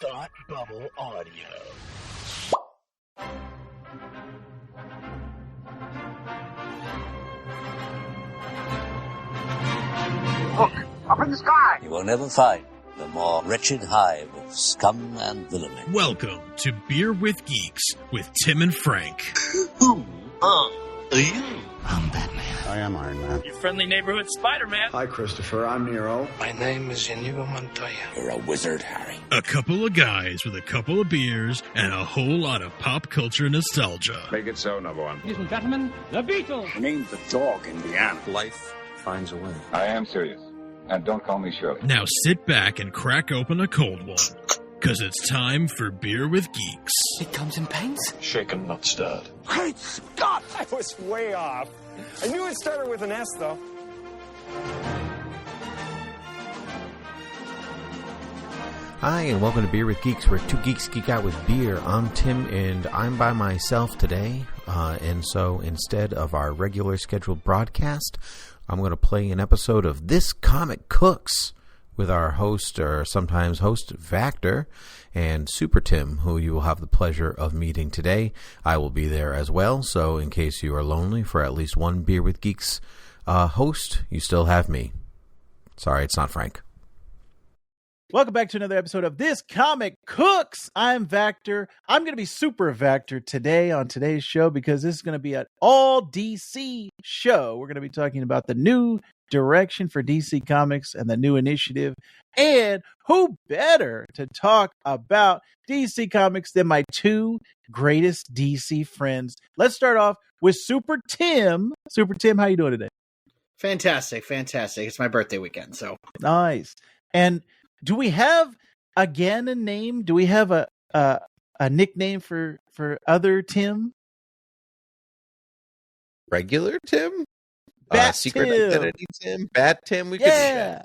Thought Bubble Audio. Look, up in the sky! You will never find the more wretched hive of scum and villainy. Welcome to Beer with Geeks with Tim and Frank. Who are you? I'm Batman. I am Iron Man. Your friendly neighborhood Spider-Man. Hi, Christopher. I'm Nero. My name is Inigo Montoya. You're a wizard, Harry. A couple of guys with a couple of beers and a whole lot of pop culture nostalgia. Make it so, number one. Ladies and gentlemen, the Beatles. Named the dog Indiana. Life finds a way. I am serious. And don't call me Shirley. Now sit back and crack open a cold one, because it's time for Beer with Geeks. It comes in pints? Shaken, not stirred. Great Scott! I was way off. I knew it started with an S, though. Hi, and welcome to Beer with Geeks, where two geeks geek out with beer. I'm Tim, and I'm by myself today. And so instead of our regular scheduled broadcast, I'm going to play an episode of This Comic Cooks with our host, or sometimes host, Vactor and SuperTim, who you will have the pleasure of meeting today. I will be there as well, so in case you are lonely for at least one Beer with Geeks host, you still have me. Sorry, it's not Frank. Welcome back to another episode of This Comic Cooks. I'm Vactor. I'm going to be Super Vactor today on today's show because this is going to be an all DC show. We're going to be talking about the new direction for DC Comics and the new initiative. And who better to talk about DC Comics than my two greatest DC friends? Let's start off with Super Tim. Super Tim, how you doing today? Fantastic. It's my birthday weekend, so. Nice. And do we have, again, a name? Do we have a nickname for other Tim? Regular Tim? Bat Secret Tim. Identity Tim? Bat Tim? Yeah.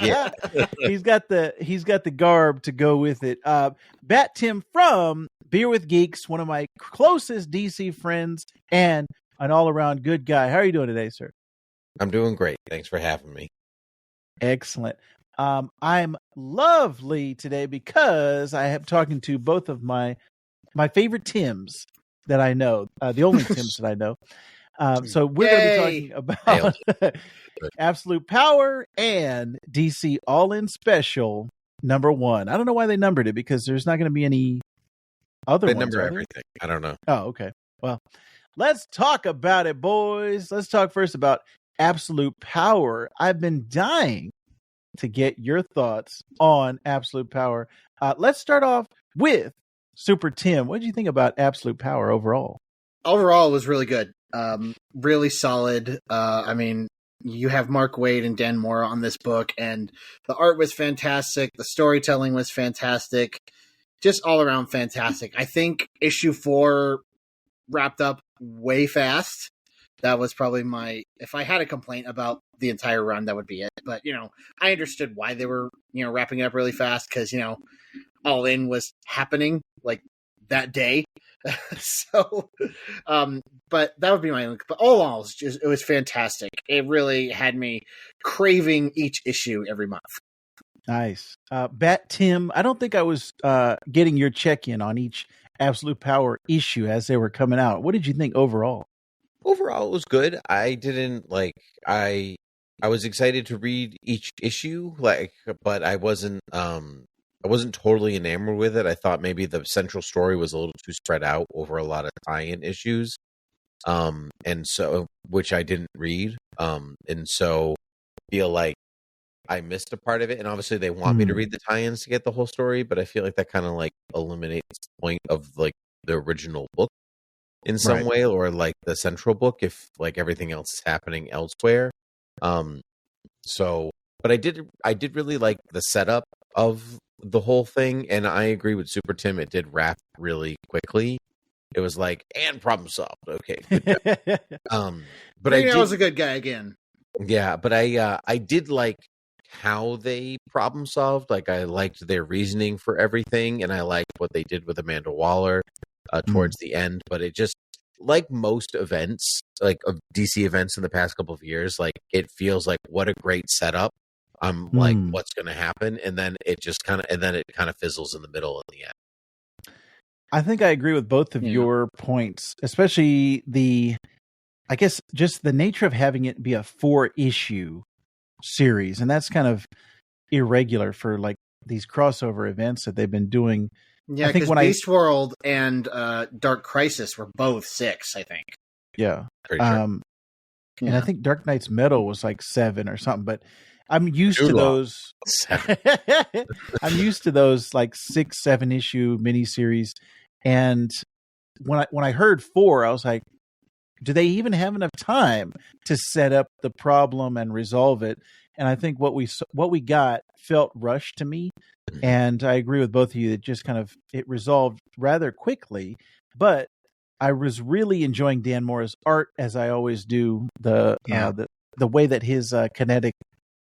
Yeah. He's got the garb to go with it. Bat Tim from Beer with Geeks, one of my closest DC friends and an all-around good guy. How are you doing today, sir? I'm doing great. Thanks for having me. Excellent. I'm lovely today because I am talking to both of my favorite Tims that I know, the only Tims that I know. So we're going to be talking about Absolute Power and DC All-In Special #1. I don't know why they numbered it because there's not going to be any other ones. They number everything. I don't know. Oh, okay. Well, let's talk about it, boys. Let's talk first about Absolute Power. I've been dying to get your thoughts on Absolute Power. Let's start off with Super Tim. What did you think about Absolute Power overall? Overall, it was really good. Really solid. I mean, you have Mark Waid and Dan Mora on this book, and the art was fantastic. The storytelling was fantastic. Just all around fantastic. I think issue 4 wrapped up way fast. That was probably if I had a complaint about the entire run, that would be it. But, I understood why they were, wrapping it up really fast because, All In was happening like that day. So, but that would be my, but all in all, it was fantastic. It really had me craving each issue every month. Nice. Bat Tim, I don't think I was getting your check-in on each Absolute Power issue as they were coming out. What did you think overall? Overall, it was good. I didn't I was excited to read each issue, but I wasn't totally enamored with it. I thought maybe the central story was a little too spread out over a lot of tie-in issues. And so, which I didn't read. And so feel like I missed a part of it. And obviously they want me to read the tie-ins to get the whole story, but I feel like that kind of eliminates the point of the original book in some way, or the central book if everything else is happening elsewhere. So, but I did really like the setup of the whole thing, and I agree with Super Tim. It did wrap really quickly. It was and problem solved. Okay. But I was a good guy again. Yeah, but I did like how they problem solved. I liked their reasoning for everything, and I liked what they did with Amanda Waller towards the end. But it just, like most events, of DC events in the past couple of years, it feels like what a great setup I'm like, what's going to happen? And then it kind of fizzles in the middle in the end. I think I agree with both of your points, especially I guess just the nature of having it be a 4-issue series. And that's kind of irregular for like these crossover events that they've been doing. Yeah, because Beast World and Dark Crisis were both 6, I think. Yeah. Pretty sure. And I think Dark Knight's Metal was like 7 or something, but I'm used to those. I'm used to those like 6-7 issue miniseries. And when I heard 4, I was like, do they even have enough time to set up the problem and resolve it? And I think what we got felt rushed to me. And I agree with both of you that just kind of it resolved rather quickly. But I was really enjoying Dan Mora's art, as I always do. The way that his kinetic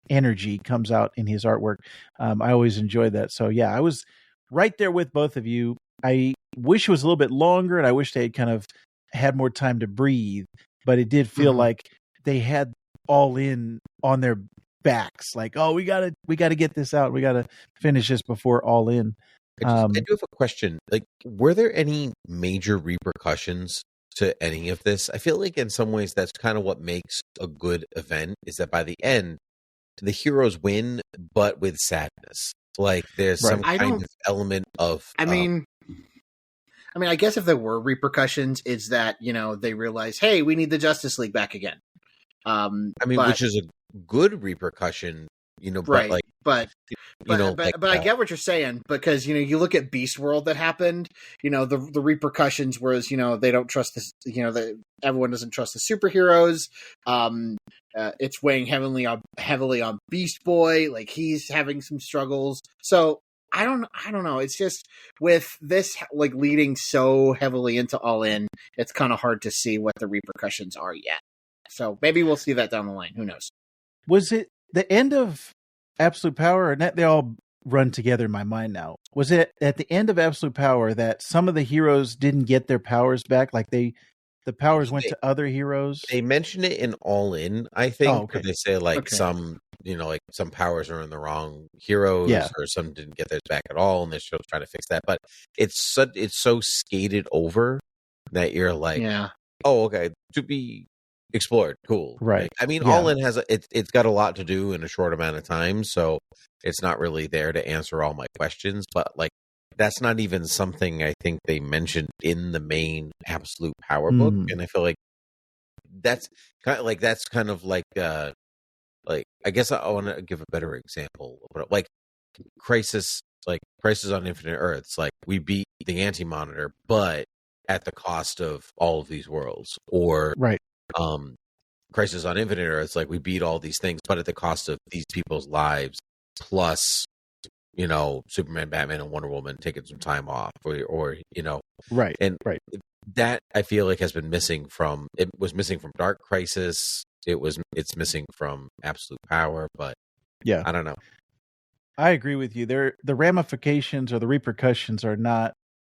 energy comes out in his artwork, I always enjoy that. So yeah, I was right there with both of you. I wish it was a little bit longer, and I wish they had kind of had more time to breathe. But it did feel like they had All In on their backs, like, oh, we gotta get this out. We gotta finish this before All In. I do have a question. Like, were there any major repercussions to any of this? I feel like in some ways that's kind of what makes a good event, is that by the end, the heroes win, but with sadness. Like there's some kind of element of. I mean, I guess if there were repercussions, it's that they realize, hey, we need the Justice League back again. Which is a good repercussion, but I get what you're saying, because you look at Beast World that happened, the repercussions was they don't trust this, everyone doesn't trust the superheroes. It's weighing heavily on Beast Boy, like he's having some struggles. So I don't know. It's just with this like leading so heavily into All In, it's kind of hard to see what the repercussions are yet. So maybe we'll see that down the line. Who knows? Was it the end of Absolute Power, or not? They all run together in my mind now. Was it at the end of Absolute Power that some of the heroes didn't get their powers back? Like the powers went to other heroes? They mention it in All In, I think. They say some, some powers are in the wrong heroes, or some didn't get theirs back at all, and they're still trying to fix that. But it's so skated over that you're like, oh, okay, to be explored, cool, right? All In has it's got a lot to do in a short amount of time, so it's not really there to answer all my questions. But like, that's not even something I think they mentioned in the main Absolute Power book, and I feel like that's kind of like I guess I want to give a better example, but like Crisis on Infinite Earths, like we beat the Anti-Monitor, but at the cost of all of these worlds, or Crisis on Infinite Earths, like we beat all these things, but at the cost of these people's lives, plus Superman, Batman, and Wonder Woman taking some time off, or that I feel like has been missing from. It was missing from Dark Crisis. It's missing from Absolute Power, but I don't know. I agree with you. The ramifications or the repercussions are not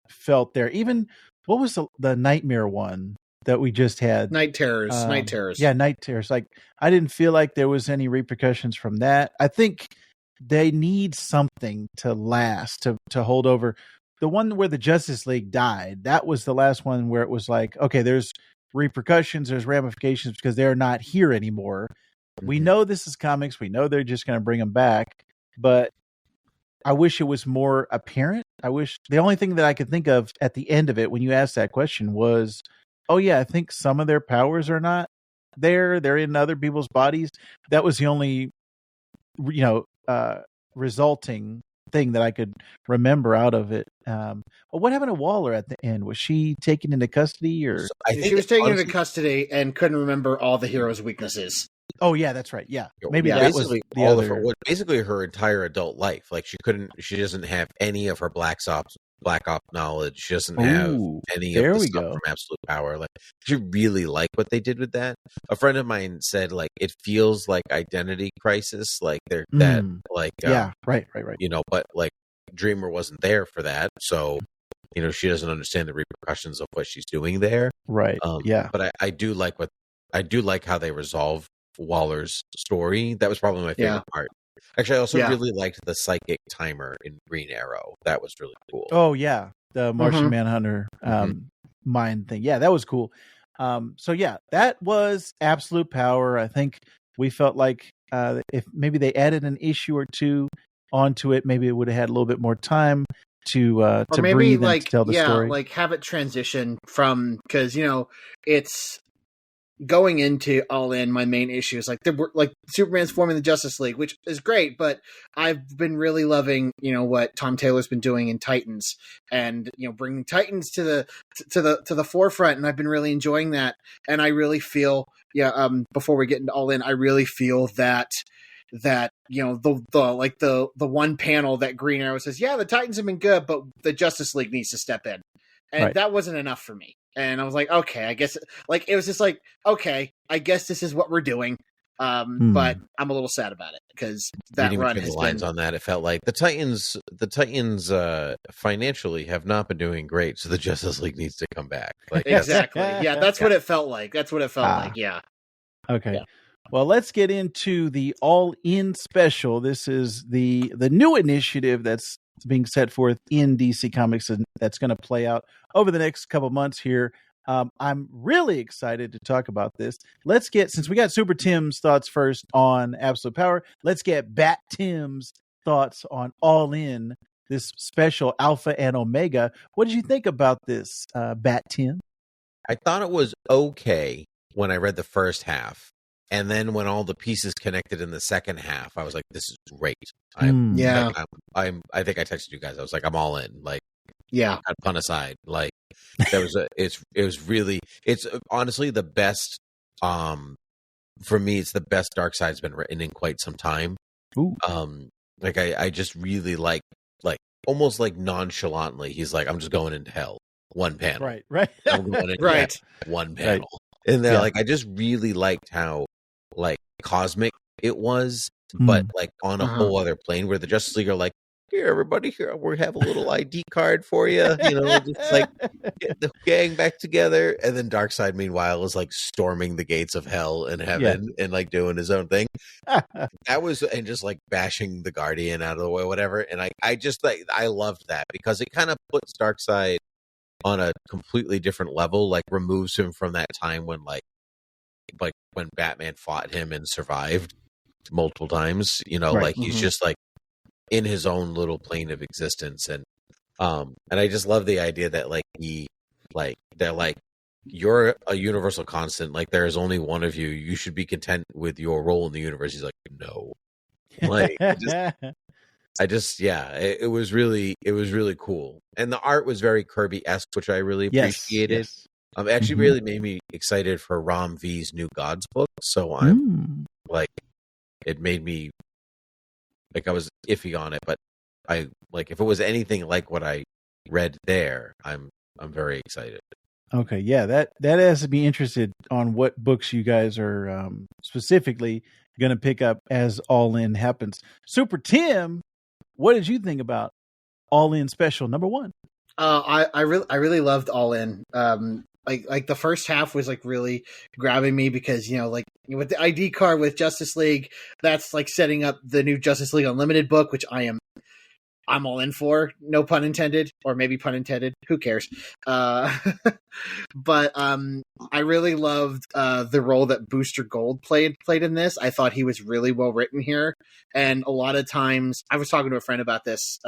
felt there. Even what was the Nightmare one that we just had? Night Terrors. Yeah, Night Terrors. Like, I didn't feel like there was any repercussions from that. I think they need something to last, to hold over. The one where the Justice League died, that was the last one where it was like, okay, there's repercussions, there's ramifications because they're not here anymore. We know this is comics. We know they're just going to bring them back, but I wish it was more apparent. I wish the only thing that I could think of at the end of it when you asked that question was, oh yeah, I think some of their powers are not there. They're in other people's bodies. That was the only, resulting thing that I could remember out of it. But what happened to Waller at the end? Was she taken into custody, or I think she was taken into custody and couldn't remember all the heroes' weaknesses? Oh yeah, that's right. Yeah, maybe that was the other. Basically, her entire adult life. Like she doesn't have any of her Black Ops knowledge. She doesn't have any of the stuff from Absolute Power. Like, she really like what they did with that. A friend of mine said, like, it feels like Identity Crisis. Like they're right. But like Dreamer wasn't there for that, so she doesn't understand the repercussions of what she's doing there. Right. But I do like how they resolve Waller's story. That was probably my favorite part. Actually, I also Yeah. really liked the psychic timer in Green Arrow. That was really cool. Oh yeah, the Martian Mhm. Manhunter mind thing. Yeah, that was cool. So yeah, that was Absolute Power. I think we felt like if maybe they added an issue or two onto it, maybe it would have had a little bit more time to maybe breathe like and to tell the story. like have it transition from, because it's going into All In. My main issue is like Superman's forming the Justice League, which is great, but I've been really loving what Tom Taylor's been doing in Titans, and bringing Titans to the forefront, and I've been really enjoying that. And I really feel before we get into All In, I really feel that the one panel that Green Arrow says, yeah, the Titans have been good, but the Justice League needs to step in, and that wasn't enough for me. And I was like, okay, I guess it was just like, okay, I guess this is what we're doing. But I'm a little sad about it, because that Reading run between has the lines been on that, it felt like the Titans financially have not been doing great, so the Justice League needs to come back. Like exactly. Yeah, that's what it felt like. That's what it felt like. Yeah. Okay. Yeah. Well, let's get into the All In special. This is the new initiative that's being set forth in DC Comics, and that's going to play out over the next couple months here. I'm really excited to talk about this. Let's get, since we got Super Tim's thoughts first on Absolute Power, let's get Bat Tim's thoughts on All In, this special Alpha and Omega. What did you think about this, Bat Tim? I thought it was okay when I read the first half. And then when all the pieces connected in the second half, I was like, "This is great." I think I texted you guys. I was like, "I'm all in." Like, yeah, pun aside, like there was it's honestly the best. For me, it's the best Darkseid's been written in quite some time. Ooh. Like I just really like almost like nonchalantly, he's like, "I'm just going into hell." One panel, right, I'm going into right. hell, one panel, and then like I just really liked how like cosmic it was, but like on a whole other plane, where the Justice League are like, "Here, everybody, here we have a little ID card for you," just like get the gang back together. And then Darkseid, meanwhile, is like storming the gates of hell and heaven and like doing his own thing. That was, and just like bashing the Guardian out of the way, whatever. And I just like, I loved that, because it kind of puts Darkseid on a completely different level, like removes him from that time when like when Batman fought him and survived multiple times, like he's just like in his own little plane of existence. And I just love the idea that like they're like, "You're a universal constant, like there is only one of you, you should be content with your role in the universe." He's like, "No." Like it was really cool. And the art was very Kirby-esque, which I really appreciated. Yes. Actually really made me excited for Ram V's New Gods book. So I'm like, it made me like, I was iffy on it, but I like, if it was anything like what I read there, I'm very excited. Okay, yeah, that has to be interested on what books you guys are specifically going to pick up as All In happens. Super Tim, what did you think about All In special number 1? I really loved All In. Like the first half was like really grabbing me, because like with the ID card with Justice League, that's like setting up the new Justice League Unlimited book, which I'm all in for. No pun intended, or maybe pun intended. Who cares? But I really loved the role that Booster Gold played in this. I thought he was really well written here, and a lot of times I was talking to a friend about this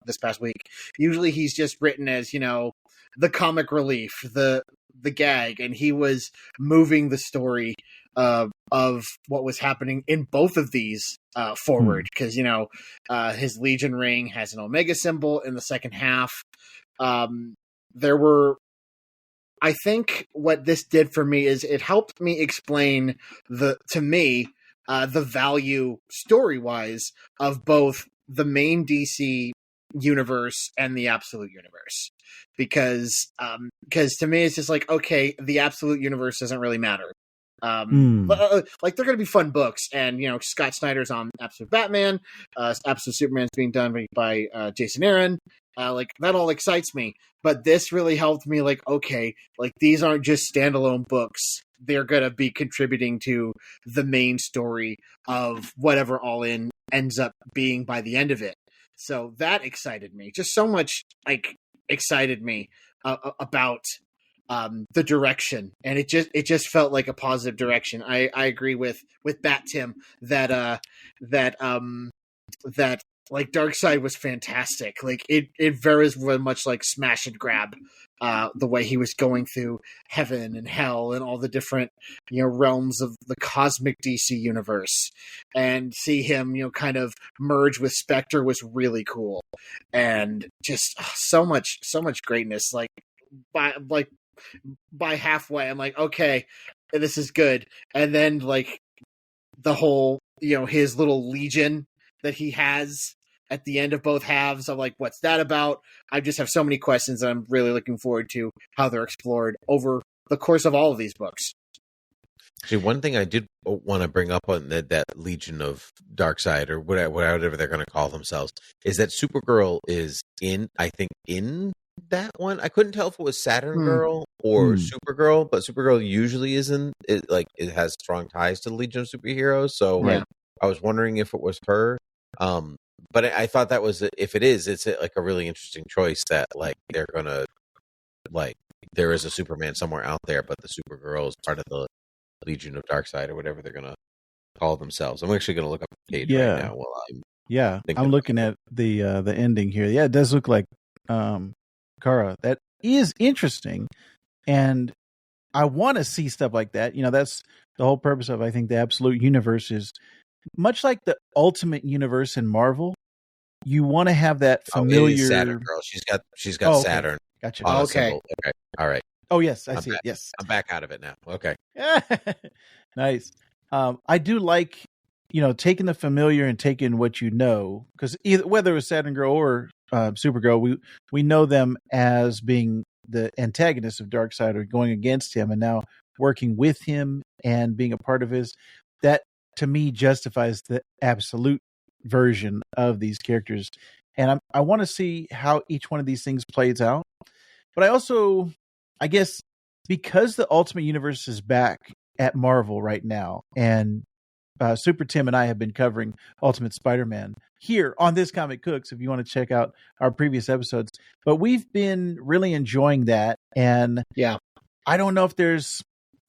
this past week. Usually he's just written as the comic relief, the gag, and he was moving the story of what was happening in both of these forward, because his Legion ring has an Omega symbol in the second half. There were, I think what this did for me is it helped me explain the value story-wise of both the main DC universe and the Absolute universe, because to me it's just like, okay, the Absolute universe doesn't really matter. Like they're going to be fun books, and Scott Snyder's on Absolute Batman, Absolute Superman's being done by Jason Aaron. Like that all excites me, but this really helped me. Like, okay, like these aren't just standalone books; they're going to be contributing to the main story of whatever All In ends up being by the end of it. So that excited me. Just so much excited me about the direction, and it just felt like a positive direction. I agree with Bat Tim that like Darkseid was fantastic. Like it very much like smash and grab, the way he was going through heaven and hell and all the different, realms of the cosmic DC universe, and see him, kind of merge with Spectre was really cool, and just so much greatness. Like by halfway, I'm like, okay, this is good, and then like the whole, his little legion that he has at the end of both halves. I'm like, what's that about? I just have so many questions, and I'm really looking forward to how they're explored over the course of all of these books. Actually, one thing I did want to bring up on that Legion of Darkseid, or whatever they're going to call themselves, is that Supergirl is in that one. I couldn't tell if it was Saturn Girl or Supergirl, but Supergirl usually it has strong ties to the Legion of Superheroes. So I was wondering if it was her. But I thought that was, if it is, it's like a really interesting choice that like they're gonna, like, there is a Superman somewhere out there, but the Supergirl is part of the Legion of Darkseid or whatever they're gonna call themselves. I'm actually gonna look up the page right now while I'm looking at the ending here. Yeah, it does look like Kara. That is interesting, and I want to see stuff like that. That's the whole purpose of, I think, the Absolute Universe is much like the Ultimate Universe in Marvel. You want to have that familiar Saturn Girl. She's got Saturn. Gotcha. Okay. All right. Oh yes, I see it. Yes, I'm back out of it now. Okay. Nice. I do like, taking the familiar and taking what because whether it was Saturn Girl or Supergirl, we know them as being the antagonists of Darkseid, or going against him, and now working with him and being a part of his. That, to me, justifies the absolute version of these characters, and I want to see how each one of these things plays out. But I also, I guess, because the Ultimate Universe is back at Marvel right now, and Super Tim and I have been covering Ultimate Spider-Man here on This Comic Cooks, if you want to check out our previous episodes. But we've been really enjoying that, and I don't know if there's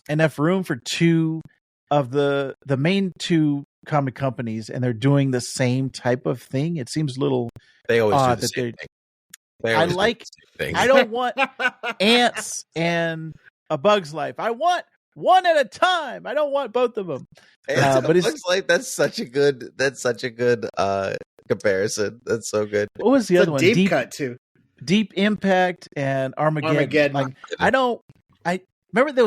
enough room for two of the main two comic companies, and they're doing the same type of thing. It seems a little they always odd do the same thing. I don't want ants and A Bug's Life. I want one at a time. I don't want both of them. But it looks like that's such a good comparison. That's so good. What was the other one? Deep Cut too. Deep Impact and Armageddon. Like, I remember there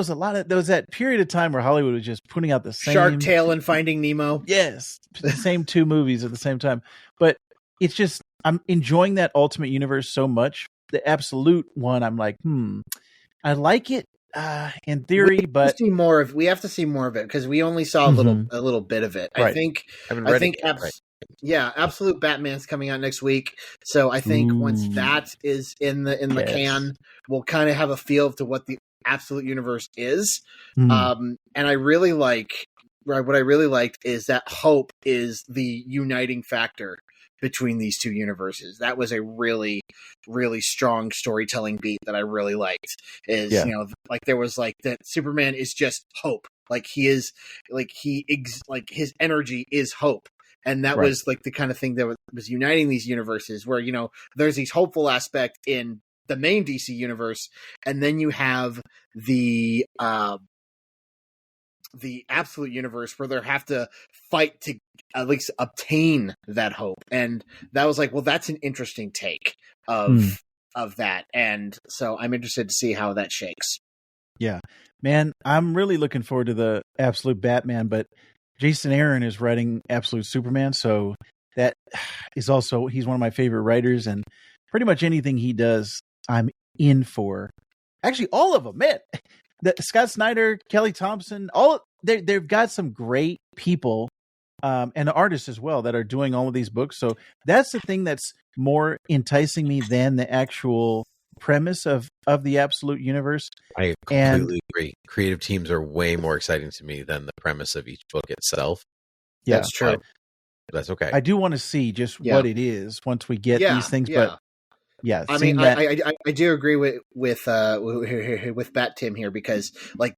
was that period of time where Hollywood was just putting out the same Shark Tale and Finding Nemo. Yes, the same two movies at the same time. But it's just, I'm enjoying that Ultimate Universe so much. The Absolute one, I'm like, I like it in theory, but we have to see more of it, because we only saw a little bit of it. Right. I think Absolute Batman's coming out next week, so I think once that is in the can, we'll kind of have a feel to what the Absolute Universe is. And I really like, what I really liked is that Hope is the uniting factor between these two universes. That was a really, really strong storytelling beat that I really liked. There was like that Superman is just hope. Like he is, like his energy is hope. And that was like the kind of thing that was uniting these universes, where, there's these hopeful aspect in the main DC universe, and then you have the Absolute Universe, where they have to fight to at least obtain that hope. And that was like, well, that's an interesting take of that. And so I'm interested to see how that shakes. Yeah, man, I'm really looking forward to the Absolute Batman, but Jason Aaron is writing Absolute Superman. So that is also, he's one of my favorite writers, and pretty much anything he does, I'm in for. Actually, all of them, man. Scott Snyder, Kelly Thompson, they've got some great people, and artists as well, that are doing all of these books. So that's the thing that's more enticing me than the actual premise of the Absolute Universe. I completely agree. Creative teams are way more exciting to me than the premise of each book itself. Yeah, that's true. That's okay. I do want to see just what it is once we get these things. But yeah, I mean, I do agree with Bat Tim here, because like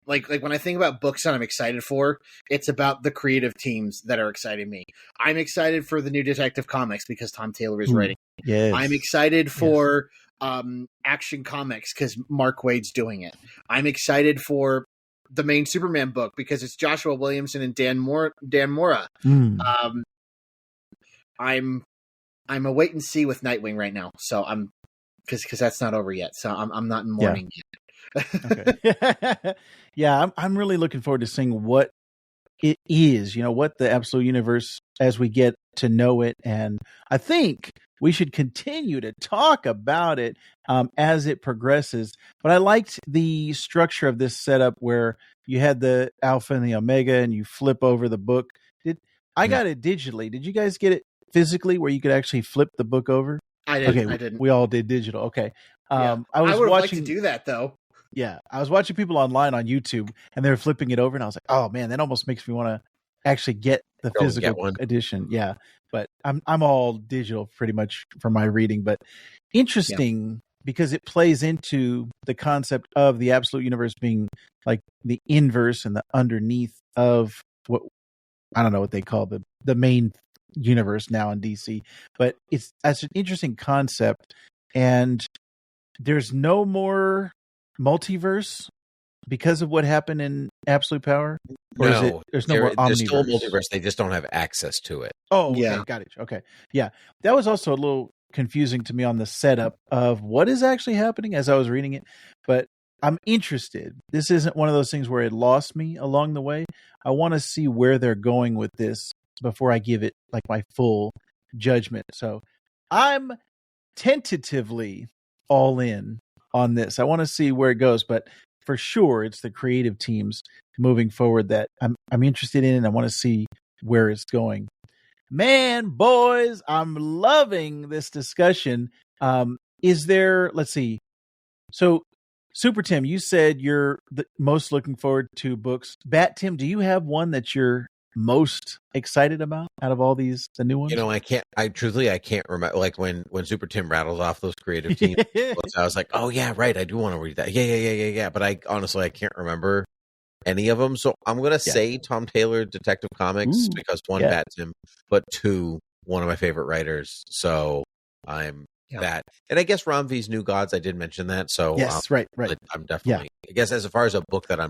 when I think about books that I'm excited for, it's about the creative teams that are exciting me. I'm excited for the new Detective Comics because Tom Taylor is writing. Yes. I'm excited for Action Comics because Mark Waid's doing it. I'm excited for the main Superman book because it's Joshua Williamson and Dan Mora. I'm a wait and see with Nightwing right now, so I'm because that's not over yet. So I'm not in mourning yet. Okay. Yeah, I'm really looking forward to seeing what it is. What the Absolute Universe as we get to know it, and I think we should continue to talk about it as it progresses. But I liked the structure of this setup where you had the Alpha and the Omega, and you flip over the book. I got it digitally. Did you guys get it physically, where you could actually flip the book over? I didn't. Okay, I didn't. We all did digital. Okay. I would like to do that though. Yeah, I was watching people online on YouTube, and they were flipping it over, and I was like, "Oh man, that almost makes me want to actually get the physical edition." Yeah, but I'm all digital pretty much for my reading. But interesting because it plays into the concept of the Absolute Universe being like the inverse and the underneath of what I don't know what they call the main universe now in DC. But that's an interesting concept, and there's no more multiverse because of what happened in Absolute Power? Or No, there's no more omniverse? There's still a multiverse. They just don't have access to it. Oh, okay, got it. Okay. Yeah. That was also a little confusing to me on the setup of what is actually happening as I was reading it. But I'm interested. This isn't one of those things where it lost me along the way. I want to see where they're going with this before I give it like my full judgment. So I'm tentatively all in on this. I want to see where it goes, but for sure it's the creative teams moving forward that I'm interested in, and I want to see where it's going. Man, boys, I'm loving this discussion. Is there, let's see. So Super Tim, you said you're the most looking forward to books. Bat Tim, do you have one that you're most excited about out of all these, the new ones? I can't remember. Like when Super Tim rattles off those creative team books, I was like, oh yeah, right, I do want to read that. Yeah. But I honestly can't remember any of them. So I'm gonna say Tom Taylor Detective Comics because one, Bat Tim, but two, one of my favorite writers. So I'm that, and I guess Ron V's New Gods. I did mention that. So yes, right. I'm definitely. I guess as far as a book that I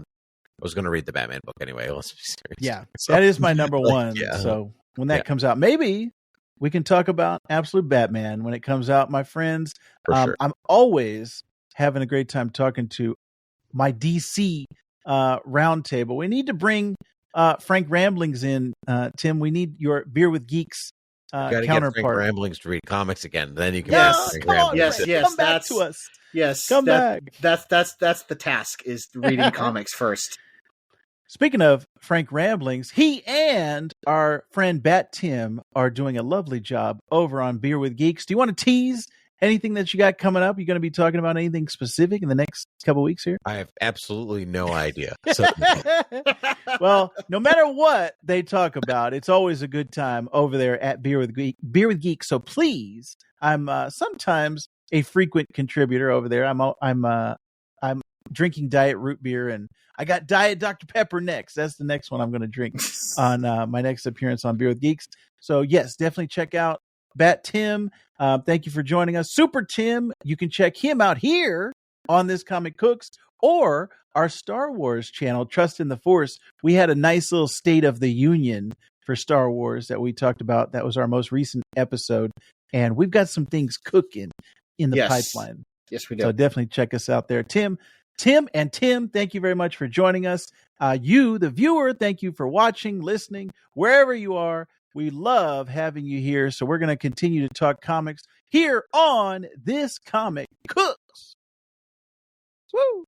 was going to read the Batman book anyway. Let's be serious. Yeah, so, that is my number one. So when that comes out, maybe we can talk about Absolute Batman when it comes out, my friends. Sure. I'm always having a great time talking to my DC roundtable. We need to bring Frank Ramblings in, Tim. We need your Beer with Geeks counterpart. Get Frank Ramblings to read comics again. Then you can. Come back to us. Yes, come back. That's the task, is reading comics first. Speaking of Frank Ramblings, he and our friend Bat Tim are doing a lovely job over on Beer with Geeks. Do you want to tease anything that you got coming up? You're going to be talking about anything specific in the next couple of weeks here? I have absolutely no idea. So. Well, no matter what they talk about, it's always a good time over there at Beer with Geeks. So please, I'm sometimes a frequent contributor over there. I'm drinking diet root beer, and I got Diet Dr. Pepper next. That's the next one I'm going to drink on my next appearance on Beer with Geeks. So yes, definitely check out Bat Tim. Thank you for joining us. Super Tim, you can check him out here on This Comic Cooks or our Star Wars channel, Trust in the Force. We had a nice little State of the Union for Star Wars that we talked about. That was our most recent episode, and we've got some things cooking in the pipeline. Yes, we do. So definitely check us out there. Tim, thank you very much for joining us. You, the viewer, thank you for watching, listening, wherever you are. We love having you here. So we're going to continue to talk comics here on This Comic Cooks. Woo!